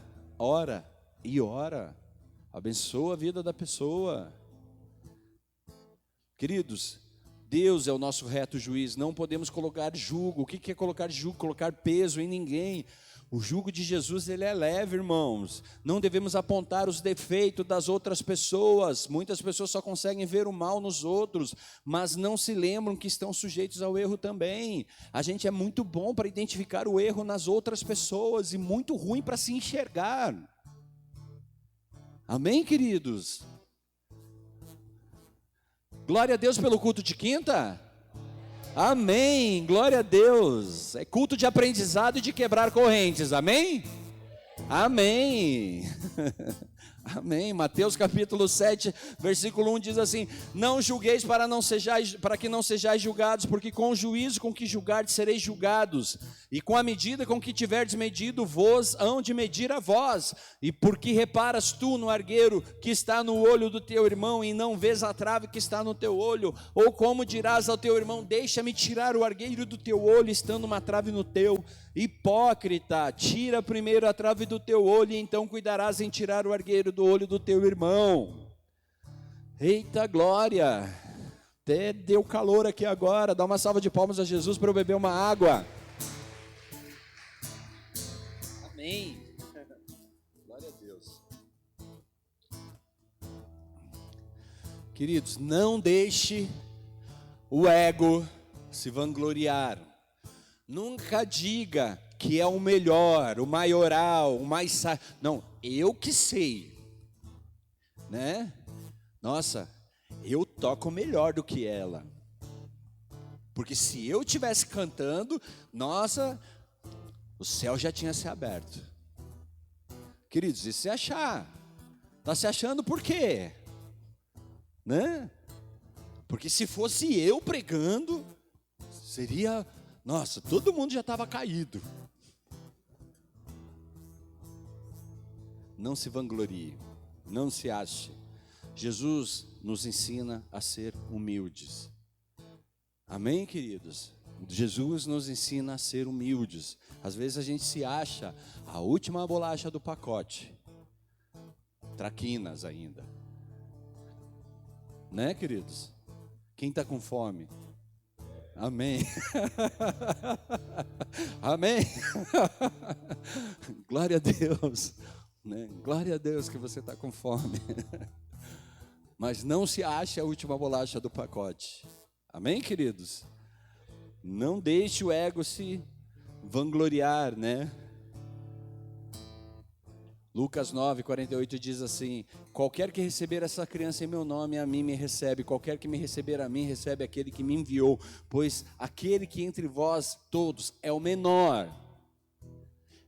e ora, abençoa a vida da pessoa. Queridos, Deus é o nosso reto juiz, não podemos colocar jugo. O que é colocar jugo? Colocar peso em ninguém. O jugo de Jesus, ele é leve, irmãos. Não devemos apontar os defeitos das outras pessoas. Muitas pessoas só conseguem ver o mal nos outros, mas não se lembram que estão sujeitos ao erro também. A gente é muito bom para identificar o erro nas outras pessoas e muito ruim para se enxergar. Amém, queridos? Glória a Deus pelo culto de quinta. Amém, glória a Deus. É culto de aprendizado e de quebrar correntes, amém? Amém. Amém. Mateus capítulo 7, versículo 1 diz assim: não julgueis para que não sejais julgados, porque com o juízo com que julgardes sereis julgados, e com a medida com que tiverdes medido, vos hão de medir a vós. E porque reparas tu no argueiro que está no olho do teu irmão, e não vês a trave que está no teu olho? Ou como dirás ao teu irmão, deixa-me tirar o argueiro do teu olho, estando uma trave no teu? Hipócrita, tira primeiro a trave do teu olho, e então cuidarás em tirar o argueiro do olho do teu irmão. Eita glória, até deu calor aqui agora. Dá uma salva de palmas a Jesus para eu beber uma água. Amém. Glória a Deus. Queridos, não deixe o ego se vangloriar. Nunca diga que é o melhor, o maioral, o mais... Não, eu que sei, né? Nossa, eu toco melhor do que ela. Porque se eu estivesse cantando, nossa, o céu já tinha se aberto. Queridos, e se achar? Está se achando por quê? Né? Porque se fosse eu pregando, seria, nossa, todo mundo já estava caído. Não se vanglorie, não se ache. Jesus nos ensina a ser humildes. Amém, queridos? Jesus nos ensina a ser humildes. Às vezes a gente se acha a última bolacha do pacote. Traquinas ainda. Né, queridos? Quem está com fome? Amém. Amém. Glória a Deus. Né? Glória a Deus que você está com fome. Mas não se ache a última bolacha do pacote. Amém, queridos? Não deixe o ego se vangloriar, né? Lucas 9:48 diz assim: qualquer que receber essa criança em meu nome, a mim me recebe. Qualquer que me receber a mim, recebe aquele que me enviou. Pois aquele que entre vós todos é o menor.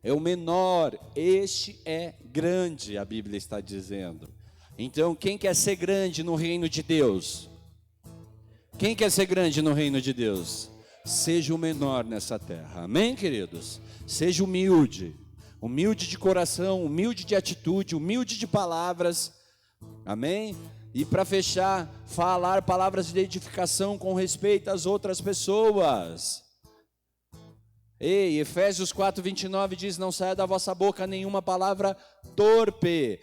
É o menor, este é grande, a Bíblia está dizendo. Então, quem quer ser grande no reino de Deus? Quem quer ser grande no reino de Deus? Seja o menor nessa terra. Amém, queridos? Seja humilde. Humilde de coração, humilde de atitude, humilde de palavras. Amém? E para fechar, falar palavras de edificação com respeito às outras pessoas. Ei, Efésios 4:29 diz: não saia da vossa boca nenhuma palavra torpe,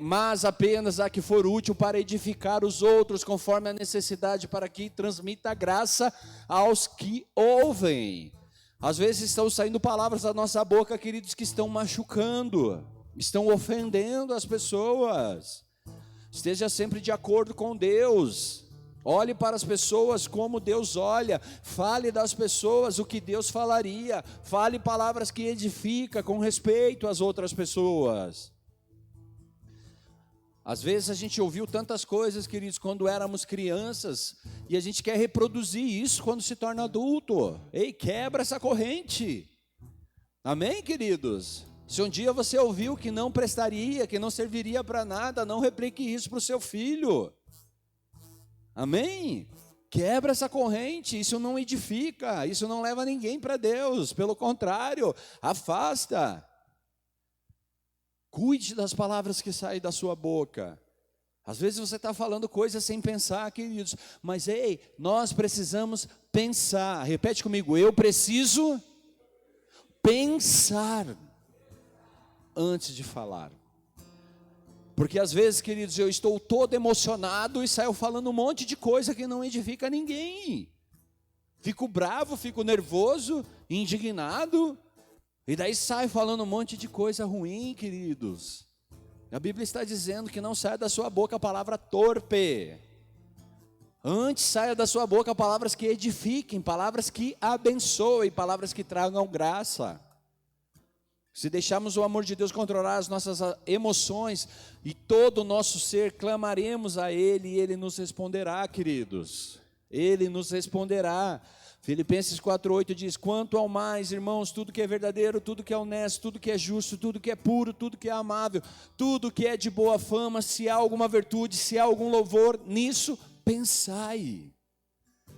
mas apenas a que for útil para edificar os outros, conforme a necessidade, para que transmita graça aos que ouvem. Às vezes estão saindo palavras da nossa boca, queridos, que estão machucando, estão ofendendo as pessoas. Esteja sempre de acordo com Deus. Olhe para as pessoas como Deus olha. Fale das pessoas o que Deus falaria. Fale palavras que edificam com respeito às outras pessoas. Às vezes a gente ouviu tantas coisas, queridos, quando éramos crianças, e a gente quer reproduzir isso quando se torna adulto. Ei, quebra essa corrente. Amém, queridos? Se um dia você ouviu que não prestaria, que não serviria para nada, não replique isso para o seu filho. Amém? Quebra essa corrente, isso não edifica, isso não leva ninguém para Deus, pelo contrário, afasta. Cuide das palavras que saem da sua boca. Às vezes você está falando coisas sem pensar, queridos, mas ei, nós precisamos pensar. Repete comigo: eu preciso pensar antes de falar. Porque às vezes, queridos, eu estou todo emocionado e saio falando um monte de coisa que não edifica ninguém. Fico bravo, fico nervoso, indignado, e daí saio falando um monte de coisa ruim, queridos. A Bíblia está dizendo que não saia da sua boca a palavra torpe. Antes saia da sua boca palavras que edifiquem, palavras que abençoem, palavras que tragam graça. Se deixarmos o amor de Deus controlar as nossas emoções e todo o nosso ser, clamaremos a Ele e Ele nos responderá, queridos. Ele nos responderá. Filipenses 4:8 diz: quanto ao mais, irmãos, tudo que é verdadeiro, tudo que é honesto, tudo que é justo, tudo que é puro, tudo que é amável, tudo que é de boa fama, se há alguma virtude, se há algum louvor, nisso pensai.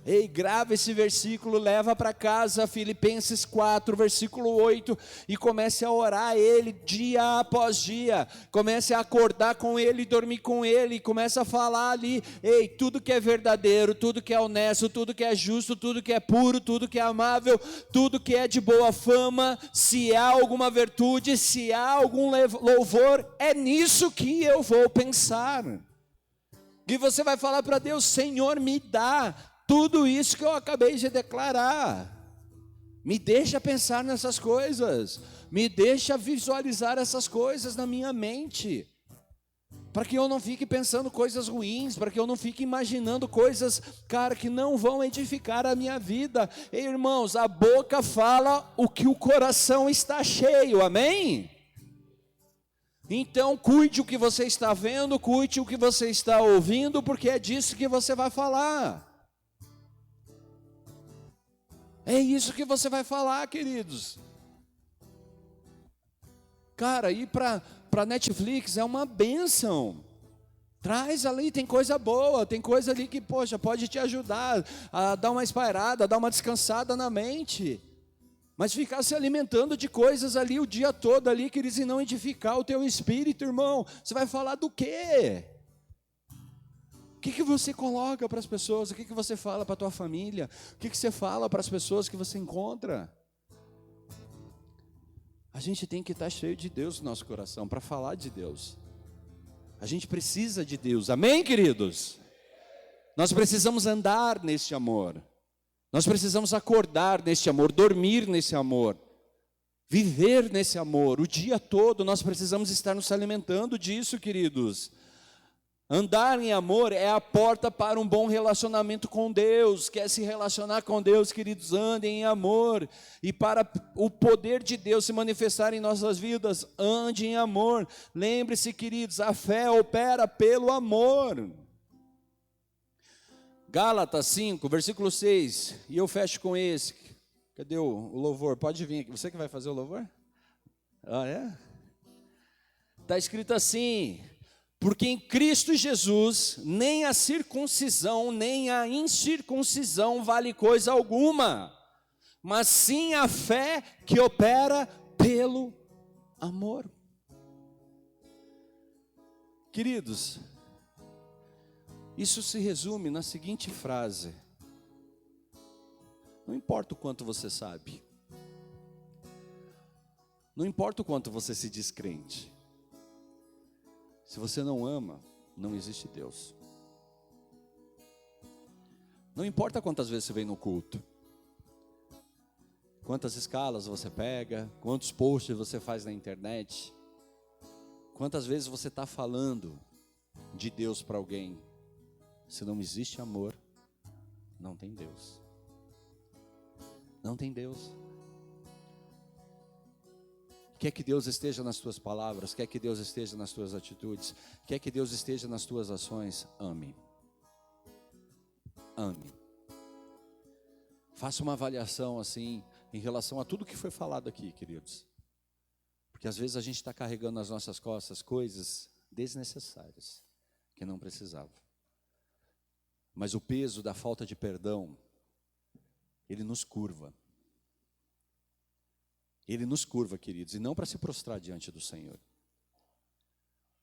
Ei, grava esse versículo, leva para casa, Filipenses 4, versículo 8, e comece a orar ele dia após dia, comece a acordar com ele, dormir com ele, comece a falar ali, ei, tudo que é verdadeiro, tudo que é honesto, tudo que é justo, tudo que é puro, tudo que é amável, tudo que é de boa fama, se há alguma virtude, se há algum louvor, é nisso que eu vou pensar. E você vai falar para Deus: Senhor, me dá tudo isso que eu acabei de declarar. Me deixa pensar nessas coisas. Me deixa visualizar essas coisas na minha mente. Para que eu não fique pensando coisas ruins. Para que eu não fique imaginando coisas, cara, que não vão edificar a minha vida. Ei, irmãos, a boca fala o que o coração está cheio. Amém? Então cuide o que você está vendo. Cuide o que você está ouvindo. Porque é disso que você vai falar. É isso que você vai falar, queridos. Cara, ir para Netflix é uma bênção. Traz ali, tem coisa boa, tem coisa ali que, poxa, pode te ajudar a dar uma espairada, a dar uma descansada na mente. Mas ficar se alimentando de coisas ali o dia todo ali, queridos, e não edificar o teu espírito, irmão. Você vai falar do quê? O que você coloca para as pessoas? O que você fala para a tua família? O que você fala para as pessoas que você encontra? A gente tem que estar cheio de Deus no nosso coração para falar de Deus. A gente precisa de Deus, amém, queridos? Nós precisamos andar neste amor. Nós precisamos acordar neste amor, dormir nesse amor, viver nesse amor. O dia todo nós precisamos estar nos alimentando disso, queridos. Andar em amor é a porta para um bom relacionamento com Deus. Quer se relacionar com Deus, queridos, andem em amor. E para o poder de Deus se manifestar em nossas vidas, ande em amor. Lembre-se, queridos, a fé opera pelo amor. Gálatas 5, versículo 6. E eu fecho com esse. Cadê o louvor? Pode vir aqui. Você que vai fazer o louvor? Ah, é? Está escrito assim: porque em Cristo Jesus, nem a circuncisão, nem a incircuncisão vale coisa alguma, mas sim a fé que opera pelo amor. Queridos, isso se resume na seguinte frase: não importa o quanto você sabe, não importa o quanto você se diz crente, se você não ama, não existe Deus. Não importa quantas vezes você vem no culto, quantas escalas você pega, quantos posts você faz na internet, quantas vezes você está falando de Deus para alguém, se não existe amor, não tem Deus. Não tem Deus. Quer que Deus esteja nas tuas palavras, quer que Deus esteja nas tuas atitudes, quer que Deus esteja nas tuas ações, ame. Ame. Faça uma avaliação assim, em relação a tudo que foi falado aqui, queridos. Porque às vezes a gente está carregando nas nossas costas coisas desnecessárias, que não precisava. Mas o peso da falta de perdão, ele nos curva. Ele nos curva, queridos, e não para se prostrar diante do Senhor.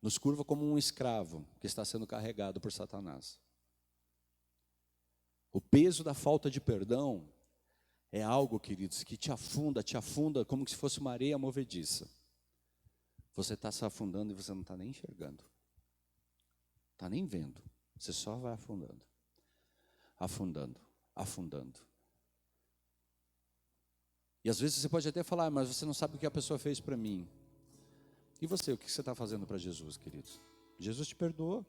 Nos curva como um escravo que está sendo carregado por Satanás. O peso da falta de perdão é algo, queridos, que te afunda como se fosse uma areia movediça. Você está se afundando e você não está nem enxergando. Está nem vendo. Você só vai afundando. Afundando, afundando. E às vezes você pode até falar, mas você não sabe o que a pessoa fez para mim. E você, o que você está fazendo para Jesus, queridos? Jesus te perdoou.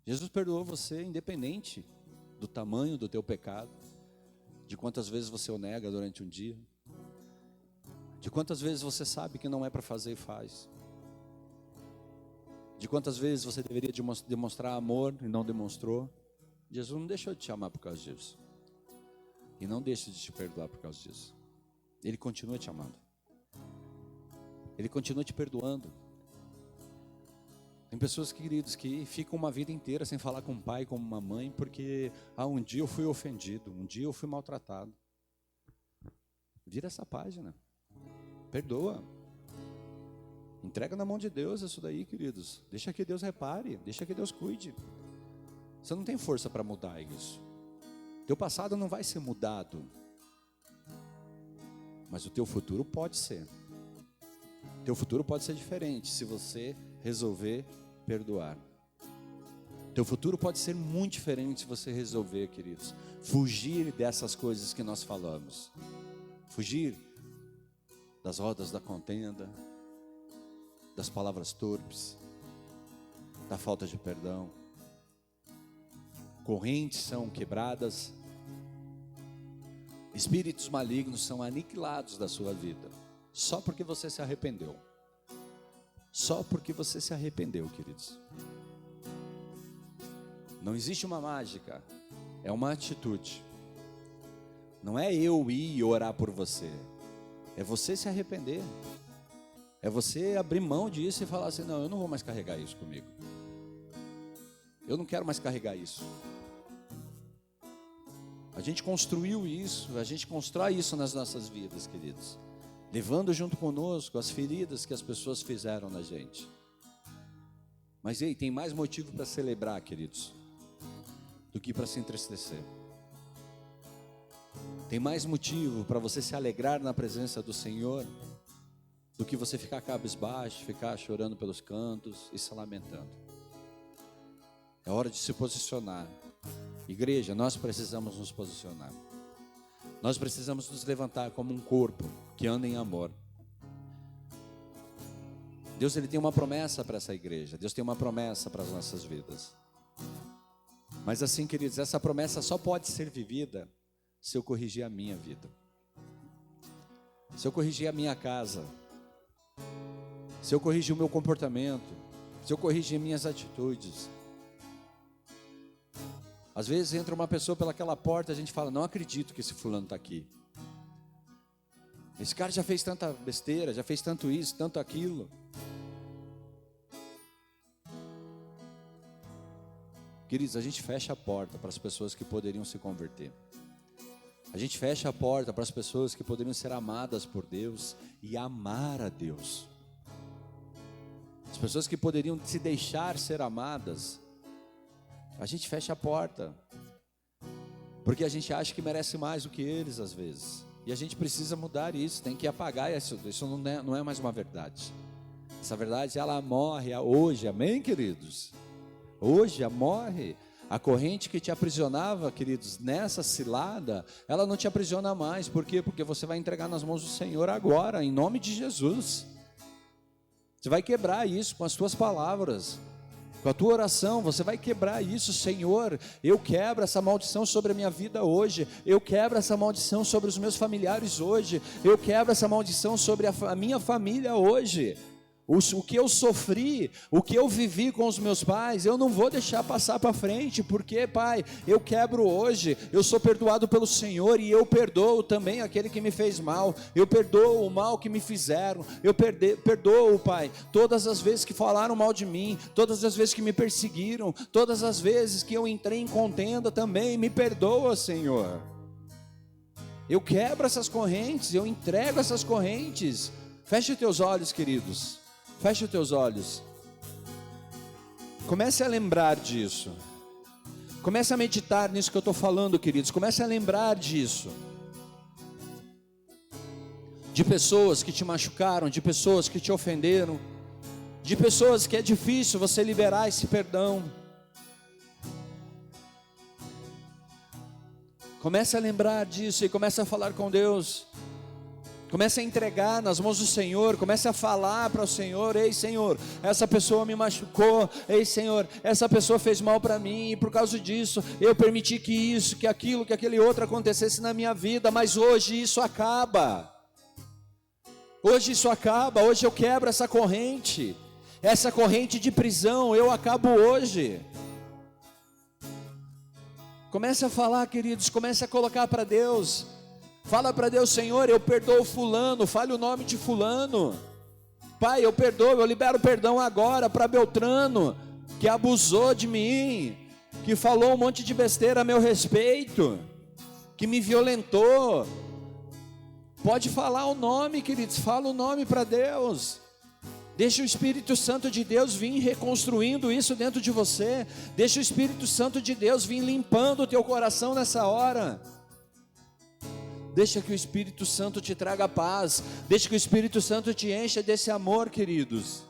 Jesus perdoou você, independente do tamanho do teu pecado, de quantas vezes você o nega durante um dia, de quantas vezes você sabe que não é para fazer e faz, de quantas vezes você deveria demonstrar amor e não demonstrou. Jesus não deixou de te amar por causa disso. E não deixa de te perdoar por causa disso. Ele continua te amando. Ele continua te perdoando. Tem pessoas, queridos, que ficam uma vida inteira sem falar com um pai, com uma mãe, porque um dia eu fui ofendido, um dia eu fui maltratado. Vira essa página. Perdoa. Entrega na mão de Deus isso daí, queridos. Deixa que Deus repare, deixa que Deus cuide. Você não tem força para mudar isso. Teu passado não vai ser mudado, mas o teu futuro pode ser. Teu futuro pode ser diferente se você resolver perdoar. Teu futuro pode ser muito diferente se você resolver, queridos, fugir dessas coisas que nós falamos. Fugir das rodas da contenda, das palavras torpes, da falta de perdão. Correntes são quebradas, espíritos malignos são aniquilados da sua vida, só porque você se arrependeu. Só porque você se arrependeu, queridos. Não existe uma mágica, é uma atitude. Não é eu ir orar por você, é você se arrepender. É você abrir mão disso e falar assim: não, eu não vou mais carregar isso comigo. Eu não quero mais carregar isso. A gente construiu isso, a gente constrói isso nas nossas vidas, queridos, levando junto conosco as feridas que as pessoas fizeram na gente. Mas ei, tem mais motivo para celebrar, queridos, do que para se entristecer. Tem mais motivo para você se alegrar na presença do Senhor do que você ficar cabisbaixo, ficar chorando pelos cantos e se lamentando. É hora de se posicionar. Igreja, nós precisamos nos posicionar. Nós precisamos nos levantar como um corpo que anda em amor. Deus, Ele tem uma promessa para essa igreja. Deus tem uma promessa para as nossas vidas. Mas assim, queridos, essa promessa só pode ser vivida se eu corrigir a minha vida. Se eu corrigir a minha casa. Se eu corrigir o meu comportamento. Se eu corrigir minhas atitudes. Às vezes entra uma pessoa pelaquela porta, a gente fala: não acredito que esse fulano está aqui. Esse cara já fez tanta besteira, já fez tanto isso, tanto aquilo. Queridos, a gente fecha a porta para as pessoas que poderiam se converter. A gente fecha a porta para as pessoas que poderiam ser amadas por Deus e amar a Deus. As pessoas que poderiam se deixar ser amadas, a gente fecha a porta, porque a gente acha que merece mais do que eles às vezes. E a gente precisa mudar isso, tem que apagar isso não é mais uma verdade. Essa verdade, ela morre hoje, amém, queridos? Hoje morre. A corrente que te aprisionava, queridos, nessa cilada, ela não te aprisiona mais. Por quê? Porque você vai entregar nas mãos do Senhor agora, em nome de Jesus. Você vai quebrar isso com as tuas palavras, com a tua oração, você vai quebrar isso. Senhor, eu quebro essa maldição sobre a minha vida hoje, eu quebro essa maldição sobre os meus familiares hoje, eu quebro essa maldição sobre a minha família hoje. O que eu sofri, o que eu vivi com os meus pais, eu não vou deixar passar para frente, porque, Pai, eu quebro hoje, eu sou perdoado pelo Senhor e eu perdoo também aquele que me fez mal, eu perdoo o mal que me fizeram, eu perdoo, Pai, todas as vezes que falaram mal de mim, todas as vezes que me perseguiram, todas as vezes que eu entrei em contenda também, me perdoa, Senhor. Eu quebro essas correntes, eu entrego essas correntes. Feche os teus olhos, queridos. Feche os teus olhos. Comece a lembrar disso. Comece a meditar nisso que eu estou falando, queridos. Comece a lembrar disso. De pessoas que te machucaram, de pessoas que te ofenderam, de pessoas que é difícil você liberar esse perdão. Comece a lembrar disso e comece a falar com Deus. Comece a entregar nas mãos do Senhor, comece a falar para o Senhor: ei, Senhor, essa pessoa me machucou, ei, Senhor, essa pessoa fez mal para mim, e por causa disso, eu permiti que isso, que aquilo, que aquele outro acontecesse na minha vida, mas hoje isso acaba, hoje isso acaba, hoje eu quebro essa corrente de prisão, eu acabo hoje. Comece a falar, queridos, comece a colocar para Deus. Fala para Deus: Senhor, eu perdoo fulano, fale o nome de fulano. Pai, eu perdoo, eu libero perdão agora para Beltrano, que abusou de mim, que falou um monte de besteira a meu respeito, que me violentou. Pode falar o nome, queridos, fala o nome para Deus. Deixa o Espírito Santo de Deus vir reconstruindo isso dentro de você. Deixa o Espírito Santo de Deus vir limpando o teu coração nessa hora. Deixa que o Espírito Santo te traga paz. Deixa que o Espírito Santo te encha desse amor, queridos.